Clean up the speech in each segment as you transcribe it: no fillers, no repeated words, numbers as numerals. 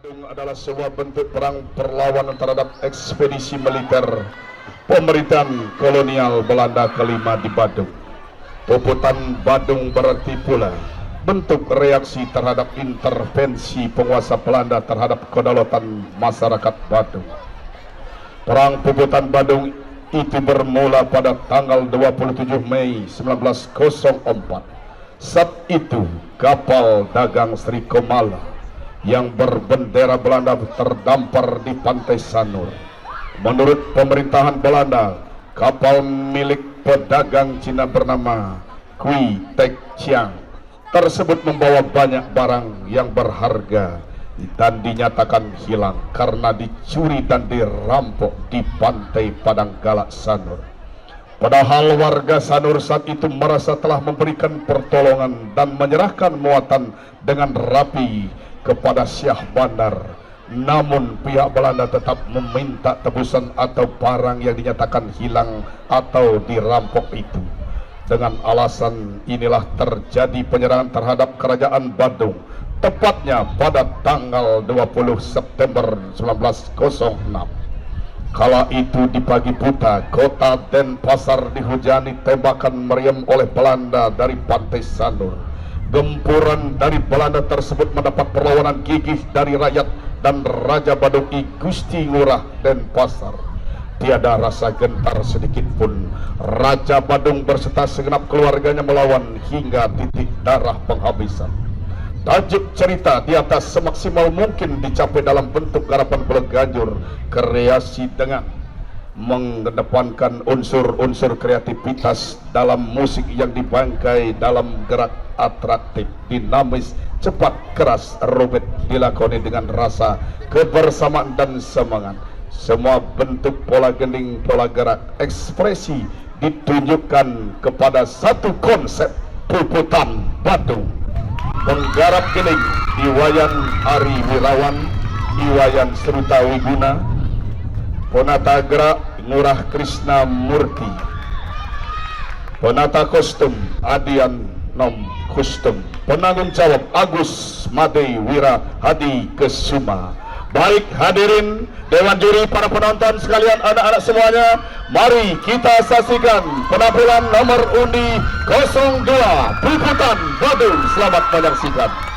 Badung adalah sebuah bentuk perang perlawanan terhadap ekspedisi militer pemerintahan kolonial Belanda kelima di Badung. Puputan Badung berarti pula bentuk reaksi terhadap intervensi penguasa Belanda terhadap kedaulatan masyarakat Badung. Perang Puputan Badung itu bermula pada tanggal 27 Mei 1904. Saat itu kapal dagang Sri Komala yang berbendera Belanda terdampar di pantai Sanur. Menurut pemerintahan Belanda, kapal milik pedagang Cina bernama Kui Tek Chiang tersebut membawa banyak barang yang berharga dan dinyatakan hilang karena dicuri dan dirampok di pantai Padang Galak Sanur. Padahal warga Sanur saat itu merasa telah memberikan pertolongan dan menyerahkan muatan dengan rapi kepada Syah Bandar, namun pihak Belanda tetap meminta tebusan atau barang yang dinyatakan hilang atau dirampok itu. Dengan alasan inilah terjadi penyerangan terhadap kerajaan Badung, tepatnya pada tanggal 20 September 1906. Kala itu di pagi buta, kota Denpasar dihujani tembakan meriam oleh Belanda dari pantai Sanur. Gempuran dari Belanda tersebut mendapat perlawanan gigih dari rakyat dan Raja Badung I Gusti Ngurah Denpasar. Tiada rasa gentar sedikit pun. Raja Badung berserta segenap keluarganya melawan hingga titik darah penghabisan. Tajuk cerita di atas semaksimal mungkin dicapai dalam bentuk garapan Beleganjur kreasi dengan mengedepankan unsur-unsur kreativitas dalam musik yang dibangkai dalam gerak atraktif, dinamis, cepat, keras, rumit, dilakoni dengan rasa kebersamaan dan semangat. Semua bentuk pola gending, pola gerak, ekspresi ditunjukkan kepada satu konsep Puputan Badung. Menggarap gening Iwayan Ari Wirawan, Iwayan Seruta Wiguna, Penata gerak Ngurah Krishna Murti, penata kostum Adian Nom Kustum, penanggung jawab Agus Made Wira Hadi Kesuma. Baik hadirin dewan juri, para penonton sekalian, anak-anak semuanya, mari kita saksikan penampilan nomor undi 02 Puputan Badung. Selamat menyaksikan.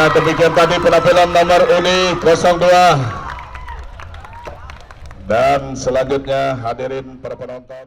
Demikian tadi penampilan nomor uni 02 Dan selanjutnya hadirin para penonton.